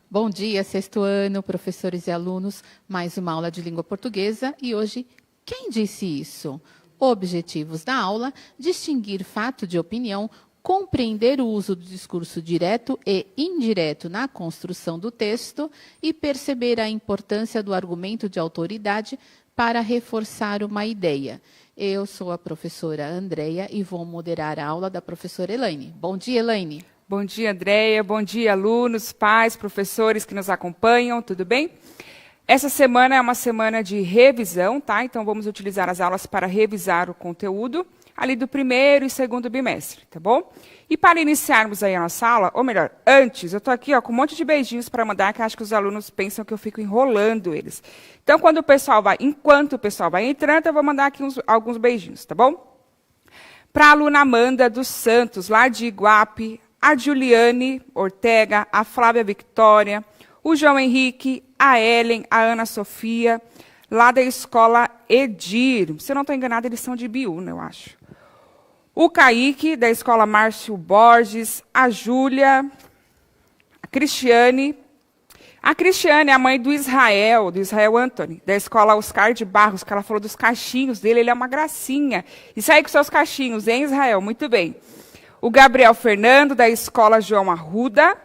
Bom dia, sexto ano, professores e alunos. Mais uma aula de língua portuguesa. E hoje, quem disse isso? Objetivos da aula: distinguir fato de opinião, compreender o uso do discurso direto e indireto na construção do texto e perceber a importância do argumento de autoridade para reforçar uma ideia. Eu sou a professora Andreia e vou moderar a aula da professora Elaine. Bom dia, Elaine. Bom dia, Andreia. Bom dia, alunos, pais, professores que nos acompanham. Tudo bem? Essa semana é uma semana de revisão, tá? Então, vamos utilizar as aulas para revisar o conteúdo ali do primeiro e segundo bimestre, tá bom? E para iniciarmos aí a nossa aula, ou melhor, antes, eu estou aqui com um monte de beijinhos para mandar, que acho que os alunos pensam que eu fico enrolando eles. Então, enquanto o pessoal vai entrando, eu vou mandar aqui alguns beijinhos, tá bom? Para a aluna Amanda dos Santos, lá de Iguape, a Juliane Ortega, a Flávia Victória, o João Henrique, a Ellen, a Ana Sofia, lá da escola Edir. Se eu não estou enganada, eles são de Biúna, eu acho. O Kaique, da escola Márcio Borges, a Júlia, a Cristiane. A Cristiane é a mãe do Israel Anthony, da escola Oscar de Barros, que ela falou dos cachinhos dele, ele é uma gracinha. E sai com seus cachinhos, hein, Israel? Muito bem. O Gabriel Fernando, da escola João Arruda,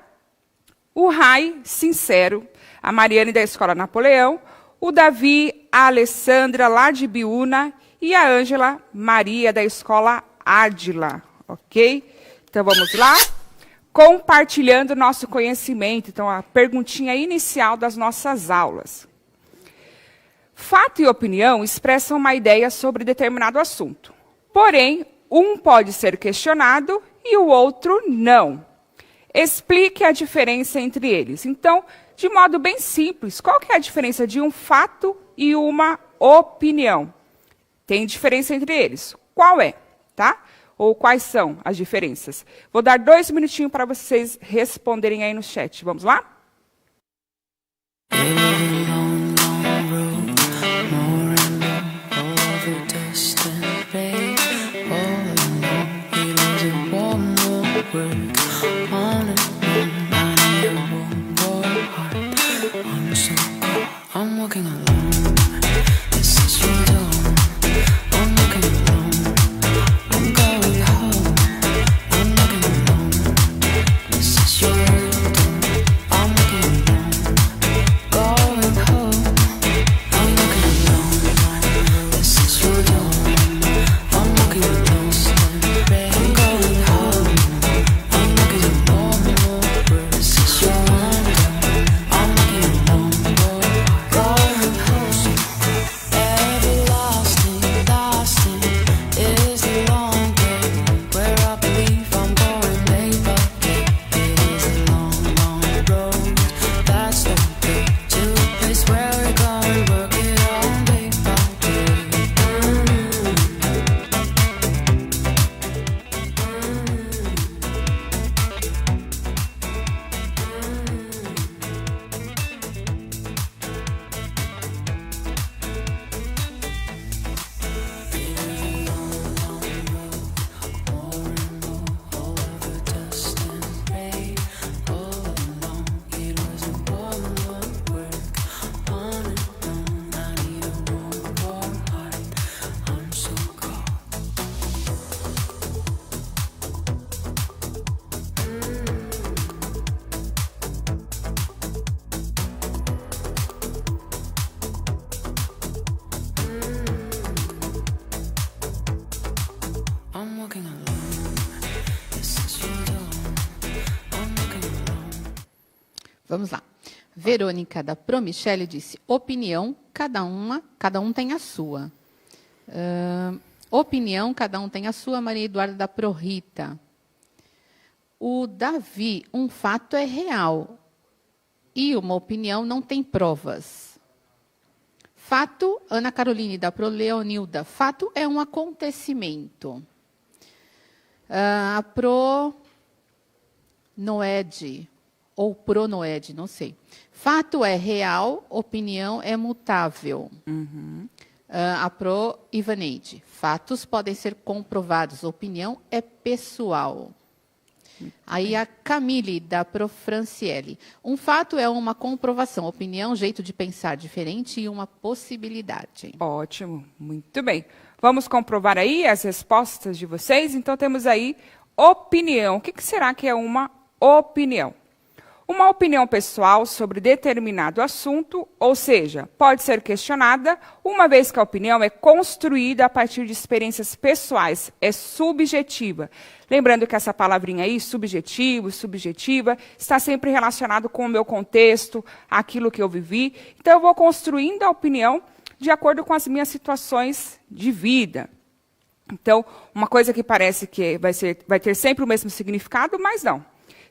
o Rai Sincero, a Mariane, da escola Napoleão, o Davi, a Alessandra, lá de Biúna, e a Ângela Maria, da escola Ádila, ok? Então, vamos lá? Compartilhando nosso conhecimento. Então, a perguntinha inicial das nossas aulas. Fato e opinião expressam uma ideia sobre determinado assunto. Porém, um pode ser questionado e o outro não. Explique a diferença entre eles. Então, de modo bem simples, qual que é a diferença de um fato e uma opinião? Tem diferença entre eles. Qual é? Tá? Ou quais são as diferenças? Vou dar 2 minutinhos para vocês responderem aí no chat. Vamos lá? Vamos lá. Verônica, da Promichele, disse: opinião, cada um tem a sua. Opinião, cada um tem a sua. Maria Eduarda, da Prorita. O Davi, um fato é real e uma opinião não tem provas. Fato, Ana Caroline, da Proleonilda, fato é um acontecimento. A Pronoed, ou Pronoed, não sei. Fato é real, opinião é mutável. A Pro Ivaneide, fatos podem ser comprovados, opinião é pessoal. Aí a Camille, da Prof. Franciele. Um fato é uma comprovação, opinião, jeito de pensar diferente e uma possibilidade. Ótimo, muito bem. Vamos comprovar aí as respostas de vocês? Então, temos aí opinião. O que será que é uma opinião? Uma opinião pessoal sobre determinado assunto, ou seja, pode ser questionada, uma vez que a opinião é construída a partir de experiências pessoais, é subjetiva. Lembrando que essa palavrinha aí, subjetivo, subjetiva, está sempre relacionado com o meu contexto, aquilo que eu vivi. Então, eu vou construindo a opinião de acordo com as minhas situações de vida. Então, uma coisa que parece que vai ter sempre o mesmo significado, mas não.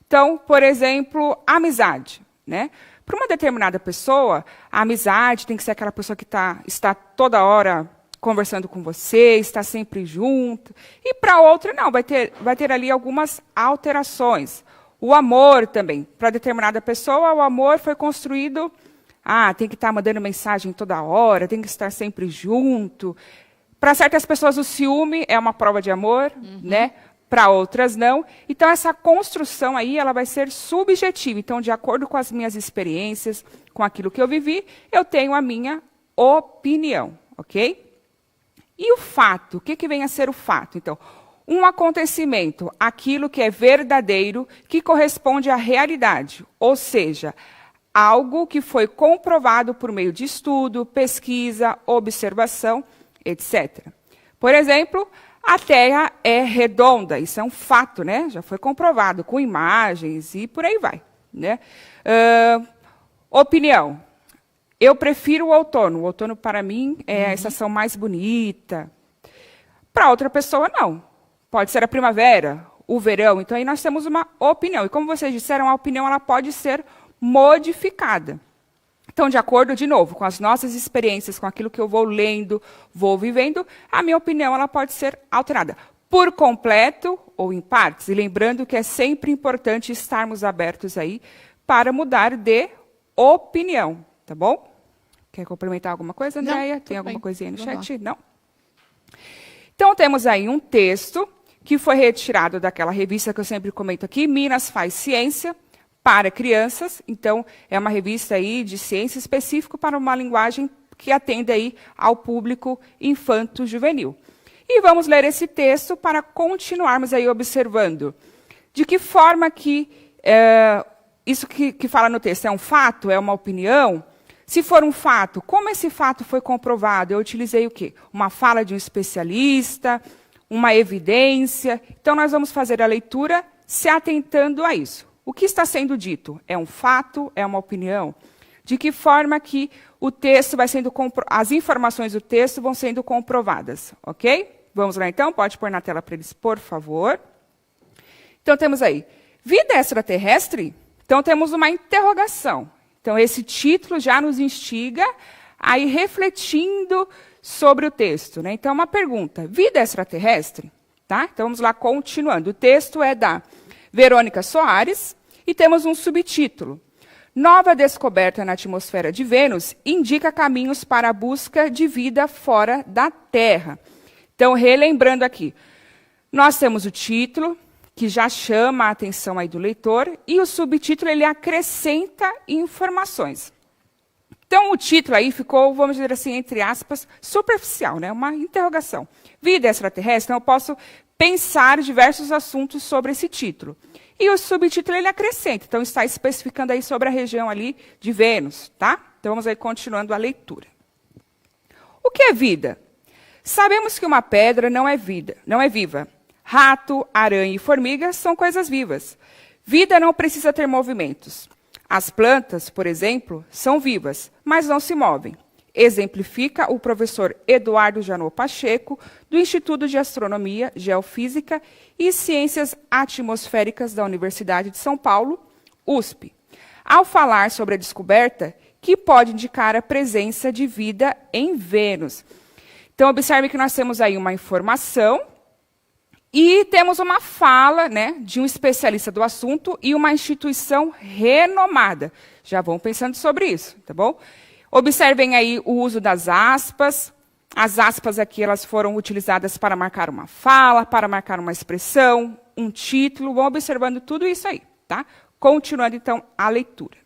Então, por exemplo, amizade, né? Para uma determinada pessoa, a amizade tem que ser aquela pessoa que está toda hora conversando com você, está sempre junto. E para outra, não, vai ter ali algumas alterações. O amor também. Para determinada pessoa, o amor foi construído, tem que estar mandando mensagem toda hora, tem que estar sempre junto. Para certas pessoas, o ciúme é uma prova de amor, né? Para outras não. Então, essa construção aí, ela vai ser subjetiva. Então, de acordo com as minhas experiências, com aquilo que eu vivi, eu tenho a minha opinião, ok? E o fato? O que vem a ser o fato? Então, um acontecimento, aquilo que é verdadeiro, que corresponde à realidade. Ou seja, algo que foi comprovado por meio de estudo, pesquisa, observação, etc. Por exemplo, a Terra é redonda, isso é um fato, né? Já foi comprovado com imagens e por aí vai, né? Opinião. Eu prefiro o outono. O outono, para mim, é a estação mais bonita. Para outra pessoa, não. Pode ser a primavera, o verão. Então, aí nós temos uma opinião. E como vocês disseram, a opinião ela pode ser modificada. Então, de acordo, de novo, com as nossas experiências, com aquilo que eu vou lendo, vou vivendo, a minha opinião ela pode ser alterada por completo ou em partes. E lembrando que é sempre importante estarmos abertos aí para mudar de opinião, tá bom? Quer complementar alguma coisa, Andréia? Tem alguma coisinha no chat? Não? Então, temos aí um texto que foi retirado daquela revista que eu sempre comento aqui, Minas Faz Ciência, para crianças. Então, é uma revista aí de ciência específica para uma linguagem que atende aí ao público infanto-juvenil. E vamos ler esse texto para continuarmos aí observando de que forma que isso que fala no texto é um fato, é uma opinião. Se for um fato, como esse fato foi comprovado? Eu utilizei o quê? Uma fala de um especialista, uma evidência. Então, nós vamos fazer a leitura se atentando a isso. O que está sendo dito? É um fato? É uma opinião? De que forma que o texto vai sendo as informações do texto vão sendo comprovadas, ok? Vamos lá então? Pode pôr na tela para eles, por favor. Então temos aí, vida extraterrestre? Então temos uma interrogação. Então esse título já nos instiga a ir refletindo sobre o texto, né? Então uma pergunta, vida extraterrestre? Tá? Então vamos lá continuando. O texto é da Verônica Soares, e temos um subtítulo. Nova descoberta na atmosfera de Vênus indica caminhos para a busca de vida fora da Terra. Então, relembrando aqui, nós temos o título, que já chama a atenção aí do leitor, e o subtítulo ele acrescenta informações. Então, o título aí ficou, vamos dizer assim, entre aspas, superficial, né? Uma interrogação. Vida extraterrestre, então eu posso pensar diversos assuntos sobre esse título. E o subtítulo ele acrescenta, então está especificando aí sobre a região ali de Vênus, tá? Então vamos aí continuando a leitura. O que é vida? Sabemos que uma pedra não é viva. Rato, aranha e formiga são coisas vivas. Vida não precisa ter movimentos. As plantas, por exemplo, são vivas, mas não se movem. Exemplifica o professor Eduardo Janot Pacheco, do Instituto de Astronomia, Geofísica e Ciências Atmosféricas da Universidade de São Paulo, USP, ao falar sobre a descoberta que pode indicar a presença de vida em Vênus. Então, observe que nós temos aí uma informação e temos uma fala, né, de um especialista do assunto e uma instituição renomada. Já vão pensando sobre isso, tá bom? Observem aí o uso das aspas, As aspas aqui elas foram utilizadas para marcar uma fala, para marcar uma expressão, um título. Vão observando tudo isso aí, tá? Continuando, então, a leitura.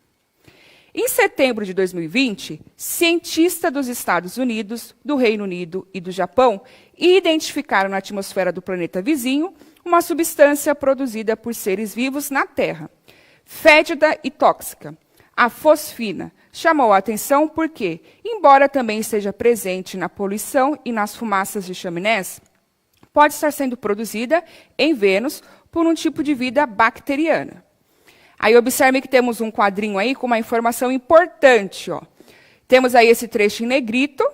Em setembro de 2020, cientistas dos Estados Unidos, do Reino Unido e do Japão identificaram na atmosfera do planeta vizinho uma substância produzida por seres vivos na Terra, fétida e tóxica. A fosfina chamou a atenção porque, embora também esteja presente na poluição e nas fumaças de chaminés, pode estar sendo produzida em Vênus por um tipo de vida bacteriana. Aí observe que temos um quadrinho aí com uma informação importante. Ó. Temos aí esse trecho em negrito,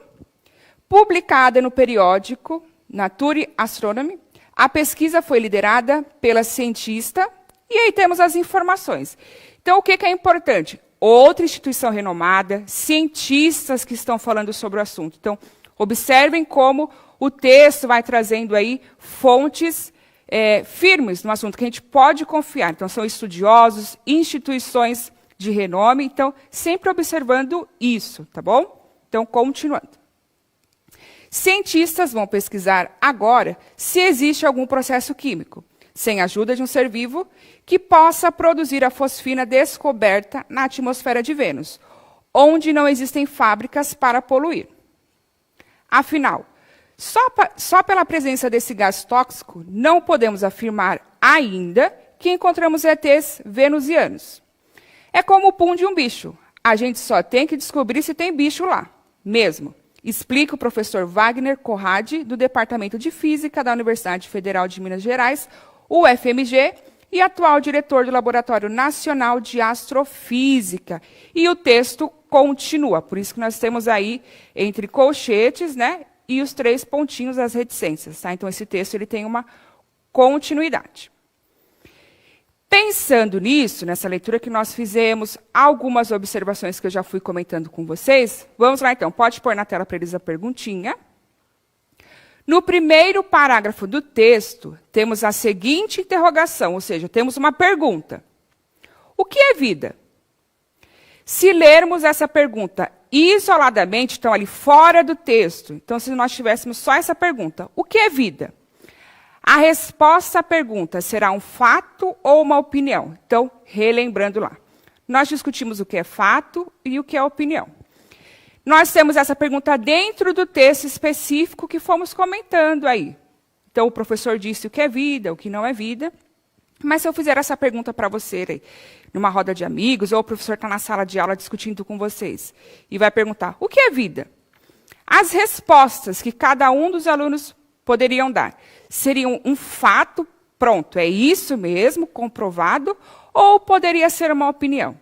publicada no periódico Nature Astronomy. A pesquisa foi liderada pela cientista, e aí temos as informações. Então, o que é importante? Outra instituição renomada, cientistas que estão falando sobre o assunto. Então, observem como o texto vai trazendo aí fontes firmes no assunto, que a gente pode confiar. Então, são estudiosos, instituições de renome, então, sempre observando isso, tá bom? Então, continuando. Cientistas vão pesquisar agora se existe algum processo químico, sem a ajuda de um ser vivo, que possa produzir a fosfina descoberta na atmosfera de Vênus, onde não existem fábricas para poluir. Afinal, só pela presença desse gás tóxico, não podemos afirmar ainda que encontramos ETs venusianos. É como o pum de um bicho. A gente só tem que descobrir se tem bicho lá, mesmo. Explica o professor Wagner Corradi, do Departamento de Física da Universidade Federal de Minas Gerais, UFMG, e atual diretor do Laboratório Nacional de Astrofísica. E o texto continua, por isso que nós temos aí, entre colchetes, né, e os 3 pontinhos das reticências. Tá? Então, esse texto ele tem uma continuidade. Pensando nisso, nessa leitura que nós fizemos, algumas observações que eu já fui comentando com vocês, vamos lá então, pode pôr na tela para eles a perguntinha. No primeiro parágrafo do texto, temos a seguinte interrogação, ou seja, temos uma pergunta. O que é vida? Se lermos essa pergunta isoladamente, então ali fora do texto, então se nós tivéssemos só essa pergunta, o que é vida? A resposta à pergunta será um fato ou uma opinião? Então, relembrando lá. Nós discutimos o que é fato e o que é opinião. Nós temos essa pergunta dentro do texto específico que fomos comentando aí. Então, o professor disse o que é vida, o que não é vida. Mas se eu fizer essa pergunta para você, aí, numa roda de amigos, ou o professor está na sala de aula discutindo com vocês, e vai perguntar, o que é vida? As respostas que cada um dos alunos poderiam dar seriam um fato, pronto, é isso mesmo, comprovado, ou poderia ser uma opinião?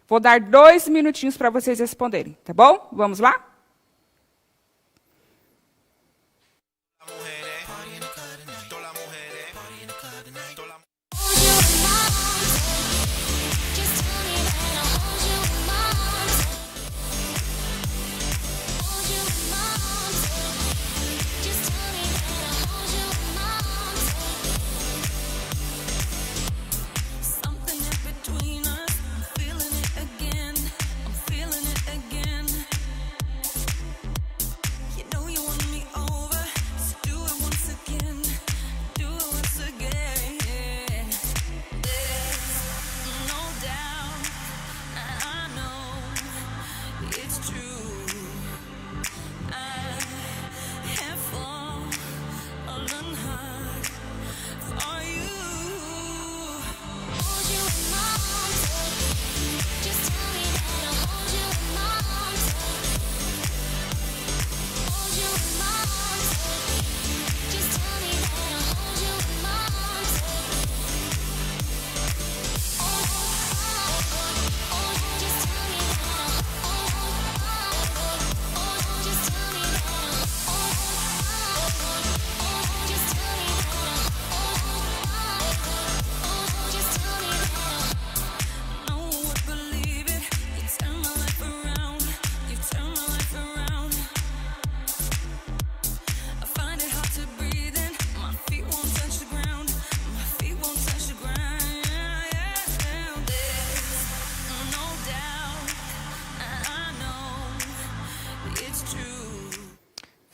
Vou dar 2 minutinhos para vocês responderem, tá bom? Vamos lá?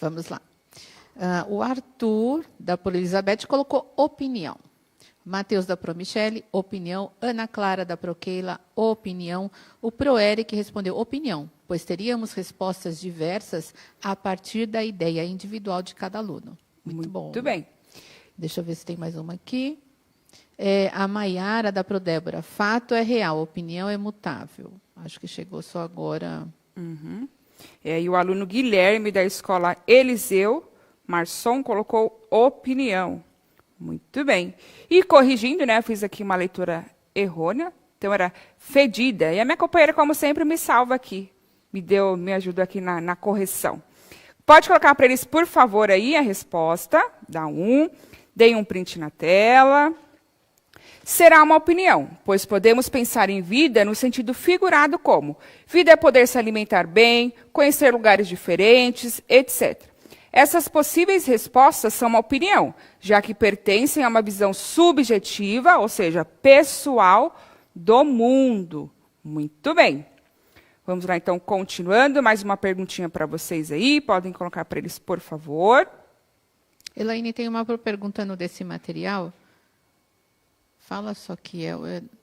Vamos lá. O Arthur, da Pro Elizabeth, colocou opinião. Matheus, da Pro Michele, opinião. Ana Clara, da Pro Keila, opinião. O Pro Eric respondeu opinião, pois teríamos respostas diversas a partir da ideia individual de cada aluno. Muito bom. Muito bem. Deixa eu ver se tem mais uma aqui. A Maiara, da Pro Débora, fato é real, opinião é mutável. Acho que chegou só agora. E o aluno Guilherme, da escola Eliseu Marçom, colocou opinião. Muito bem. E corrigindo, né, eu fiz aqui uma leitura errônea, então era fedida. E a minha companheira, como sempre, me salva aqui, me ajudou aqui na correção. Pode colocar para eles, por favor, aí a resposta, dá deem um print na tela. Será uma opinião, pois podemos pensar em vida no sentido figurado como vida é poder se alimentar bem, conhecer lugares diferentes, etc. Essas possíveis respostas são uma opinião, já que pertencem a uma visão subjetiva, ou seja, pessoal, do mundo. Muito bem. Vamos lá, então, continuando. Mais uma perguntinha para vocês aí. Podem colocar para eles, por favor. Elaine, tem uma perguntando desse material. Fala só que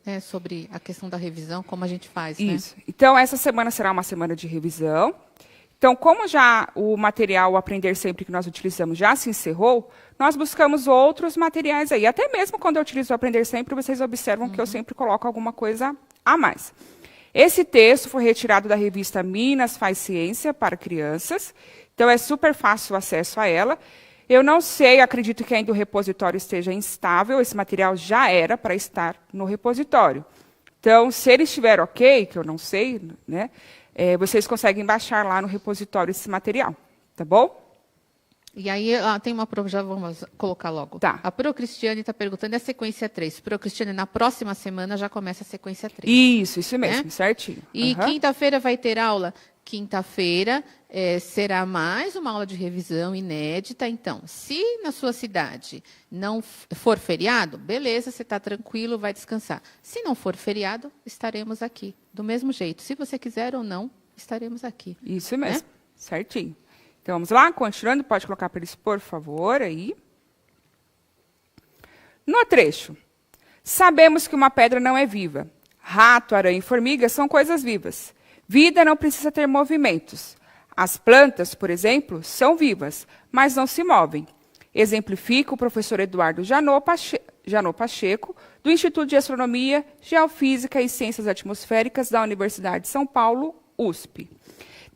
é sobre a questão da revisão, como a gente faz, né? Isso. Então, essa semana será uma semana de revisão. Então, como já o material Aprender Sempre que nós utilizamos já se encerrou, nós buscamos outros materiais aí. Até mesmo quando eu utilizo o Aprender Sempre, vocês observam que eu sempre coloco alguma coisa a mais. Esse texto foi retirado da revista Minas Faz Ciência para crianças. Então, é super fácil o acesso a ela. Eu não sei, acredito que ainda o repositório esteja instável. Esse material já era para estar no repositório. Então, se ele estiver ok, que eu não sei, né? Vocês conseguem baixar lá no repositório esse material, tá bom? E aí tem uma prova, já vamos colocar logo. Tá. A Pro Cristiane está perguntando, é a sequência 3. Pro Cristiane, na próxima semana já começa a sequência 3. Isso mesmo, certinho. E quinta-feira vai ter aula? Quinta-feira será mais uma aula de revisão inédita. Então, se na sua cidade não for feriado, beleza, você está tranquilo, vai descansar. Se não for feriado, estaremos aqui. Do mesmo jeito. Se você quiser ou não, estaremos aqui. Isso mesmo, certinho. Então, vamos lá, continuando, pode colocar para eles, por favor, aí. No trecho, sabemos que uma pedra não é viva. Rato, aranha e formiga são coisas vivas. Vida não precisa ter movimentos. As plantas, por exemplo, são vivas, mas não se movem. Exemplifica o professor Eduardo Janot Pacheco, do Instituto de Astronomia, Geofísica e Ciências Atmosféricas da Universidade de São Paulo, USP.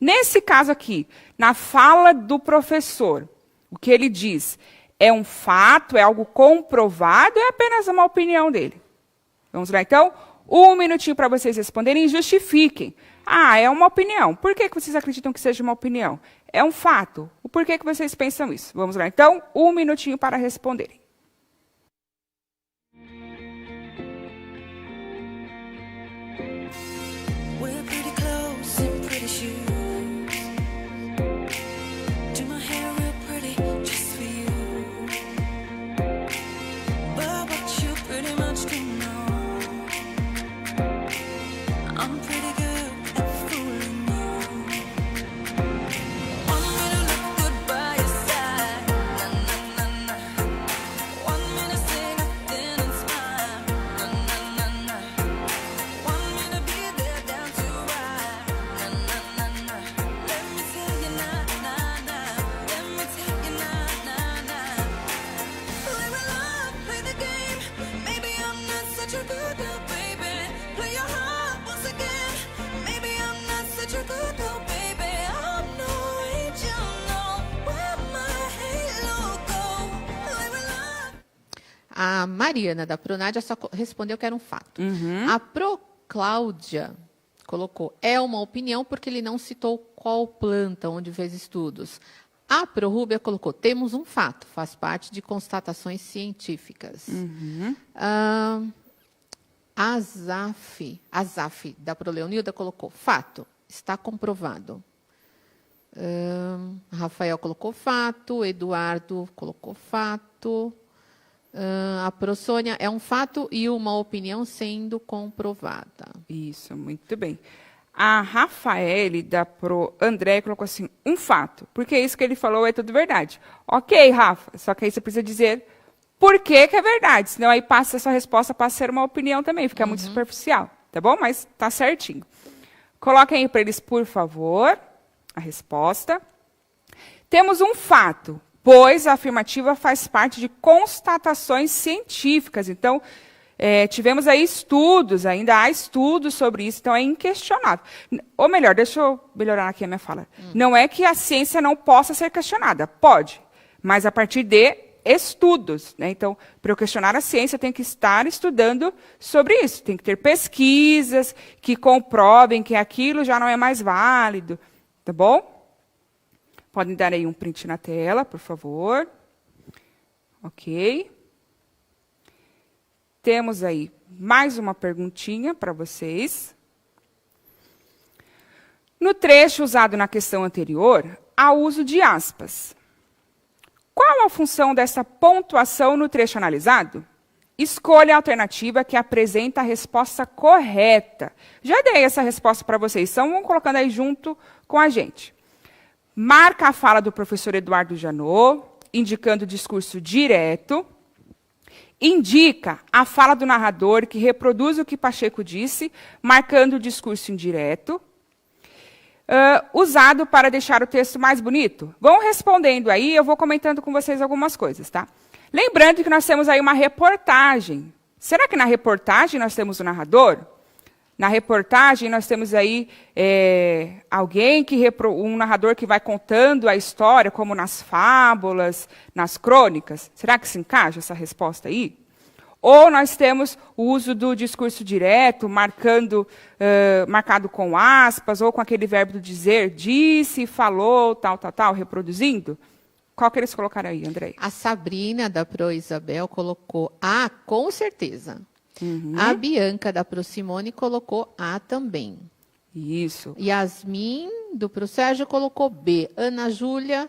Nesse caso aqui, na fala do professor, o que ele diz é um fato, é algo comprovado, é apenas uma opinião dele. Vamos lá, então? Um minutinho para vocês responderem e justifiquem. É uma opinião. Por que vocês acreditam que seja uma opinião? É um fato. O porquê que vocês pensam isso? Vamos lá, então? Um minutinho para responderem. A Mariana, da Pronádia, só respondeu que era um fato. A Pro Cláudia colocou, é uma opinião porque ele não citou qual planta, onde fez estudos. A Pro Rúbia colocou, temos um fato, faz parte de constatações científicas. A Zaf, da Pro Leonilda, colocou, fato, está comprovado. Rafael colocou fato, Eduardo colocou fato. A ProSônia é um fato e uma opinião sendo comprovada. Isso, muito bem. A Rafaele, da Pro André, colocou assim, um fato, porque isso que ele falou é tudo verdade. Ok, Rafa, só que aí você precisa dizer por que que é verdade, senão aí passa a sua resposta para ser uma opinião também, fica muito superficial, tá bom? Mas tá certinho. Coloquem aí para eles, por favor, a resposta. Temos um fato, pois a afirmativa faz parte de constatações científicas. Então, tivemos aí estudos, ainda há estudos sobre isso, então é inquestionável. Ou melhor, deixa eu melhorar aqui a minha fala. Não é que a ciência não possa ser questionada, pode, mas a partir de estudos, né? Então, para eu questionar a ciência, eu tenho que estar estudando sobre isso. Tem que ter pesquisas que comprovem que aquilo já não é mais válido, tá bom? Podem dar aí um print na tela, por favor. Ok. Temos aí mais uma perguntinha para vocês. No trecho usado na questão anterior, há uso de aspas. Qual a função dessa pontuação no trecho analisado? Escolha a alternativa que apresenta a resposta correta. Já dei essa resposta para vocês, então vão colocando aí junto com a gente. Marca a fala do professor Eduardo Janot, indicando o discurso direto. Indica a fala do narrador, que reproduz o que Pacheco disse, marcando o discurso indireto. Usado para deixar o texto mais bonito? Vão respondendo aí, eu vou comentando com vocês algumas coisas, tá? Lembrando que nós temos aí uma reportagem. Será que na reportagem nós temos o narrador? Na reportagem nós temos aí um narrador que vai contando a história, como nas fábulas, nas crônicas. Será que se encaixa essa resposta aí? Ou nós temos o uso do discurso direto, marcado com aspas, ou com aquele verbo do dizer, disse, falou, tal, reproduzindo? Qual que eles colocaram aí, André? A Sabrina, da Pro Isabel, colocou A, com certeza. A Bianca, da Pro Simone, colocou A também. Isso. Yasmin, do Pro Sérgio, colocou B. Ana Júlia,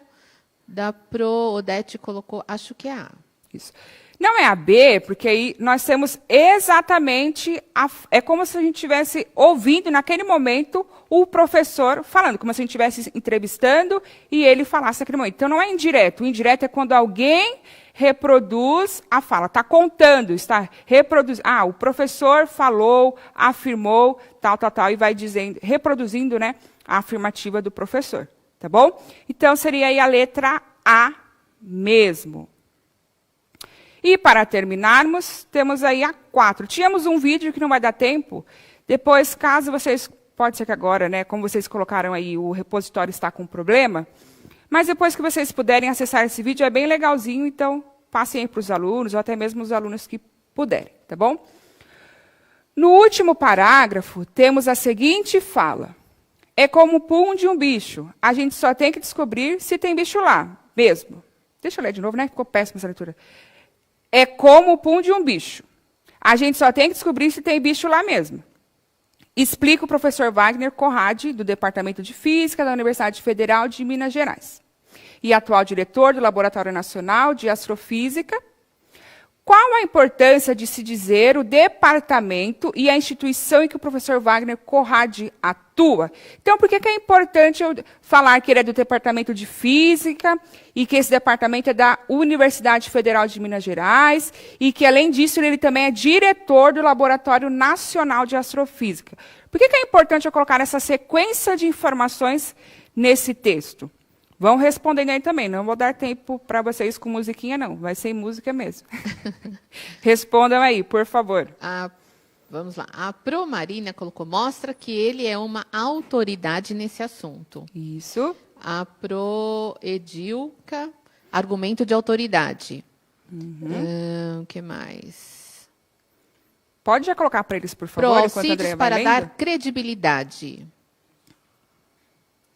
da Pro Odete, colocou, acho que é A. Isso. Não é a B, porque aí nós temos exatamente... é como se a gente estivesse ouvindo, naquele momento, o professor falando, como se a gente estivesse entrevistando e ele falasse naquele momento. Então, não é indireto. O indireto é quando alguém reproduz a fala. Está contando, está reproduzindo. Ah, o professor falou, afirmou, tal, e vai dizendo, reproduzindo, né, a afirmativa do professor. Tá bom? Então, seria aí a letra A mesmo. E, para terminarmos, temos aí a 4. Tínhamos um vídeo que não vai dar tempo. Depois, caso vocês... Pode ser que agora, né, como vocês colocaram aí, o repositório está com problema. Mas depois que vocês puderem acessar esse vídeo, é bem legalzinho. Então, passem aí para os alunos, ou até mesmo os alunos que puderem. Tá bom? No último parágrafo, temos a seguinte fala. É como o pum de um bicho. A gente só tem que descobrir se tem bicho lá mesmo. Deixa eu ler de novo, né? Ficou péssima essa leitura. É como o pum de um bicho. A gente só tem que descobrir se tem bicho lá mesmo. Explica o professor Wagner Corradi, do Departamento de Física da Universidade Federal de Minas Gerais, e atual diretor do Laboratório Nacional de Astrofísica. Qual a importância de se dizer o departamento e a instituição em que o professor Wagner Corradi atua? Então, por que é importante eu falar que ele é do Departamento de Física e que esse departamento é da Universidade Federal de Minas Gerais e que, além disso, ele também é diretor do Laboratório Nacional de Astrofísica? Por que é importante eu colocar essa sequência de informações nesse texto? Vão respondendo aí também. Não vou dar tempo para vocês com musiquinha, não. Vai ser música mesmo. Respondam aí, por favor. Vamos lá. A Pro Marina colocou, mostra que ele é uma autoridade nesse assunto. Isso. A Pro Edilca, argumento de autoridade. O que mais? Pode já colocar para eles, por favor, enquanto a Andréia vai lendo? Para dar credibilidade.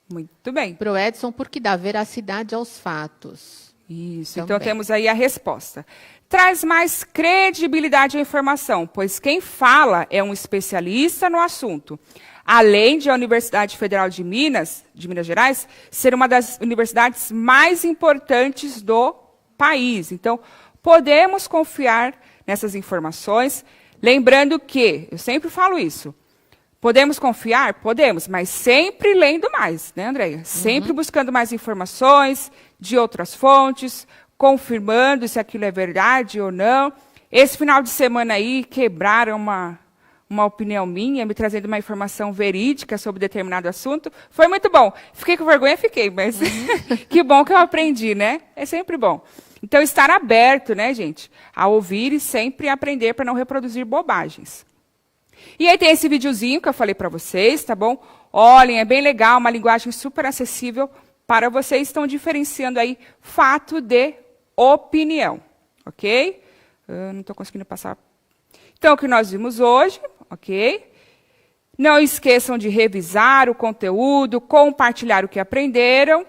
Muito bem. Pro Edson, porque dá veracidade aos fatos. Isso, também. Então temos aí a resposta. Traz mais credibilidade à informação, pois quem fala é um especialista no assunto. Além de a Universidade Federal de Minas Gerais, ser uma das universidades mais importantes do país. Então, podemos confiar nessas informações, lembrando que, eu sempre falo isso, Podemos confiar? Podemos, mas sempre lendo mais, né, Andréia? Sempre buscando mais informações de outras fontes, confirmando se aquilo é verdade ou não. Esse final de semana aí, quebraram uma opinião minha, me trazendo uma informação verídica sobre determinado assunto. Foi muito bom. Fiquei com vergonha? Fiquei, mas que bom que eu aprendi, né? É sempre bom. Então, estar aberto, né, gente, a ouvir e sempre aprender para não reproduzir bobagens. E aí tem esse videozinho que eu falei para vocês, tá bom? Olhem, é bem legal, uma linguagem super acessível para vocês. Estão diferenciando aí fato de opinião, ok? Não estou conseguindo passar. Então, o que nós vimos hoje, ok? Não esqueçam de revisar o conteúdo, compartilhar o que aprenderam.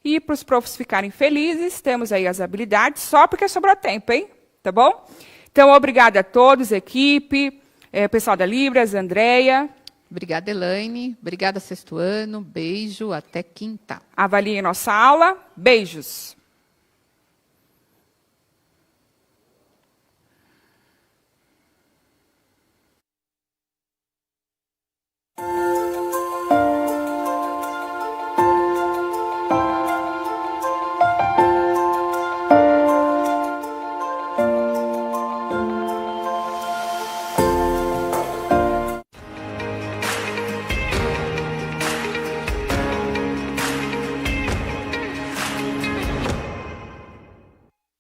E para os profs ficarem felizes, temos aí as habilidades, só porque sobrou tempo, hein? Tá bom? Então, obrigada a todos, equipe, pessoal da Libras, Andréia. Obrigada, Elaine. Obrigada, sexto ano. Beijo, até quinta. Avaliem nossa aula. Beijos.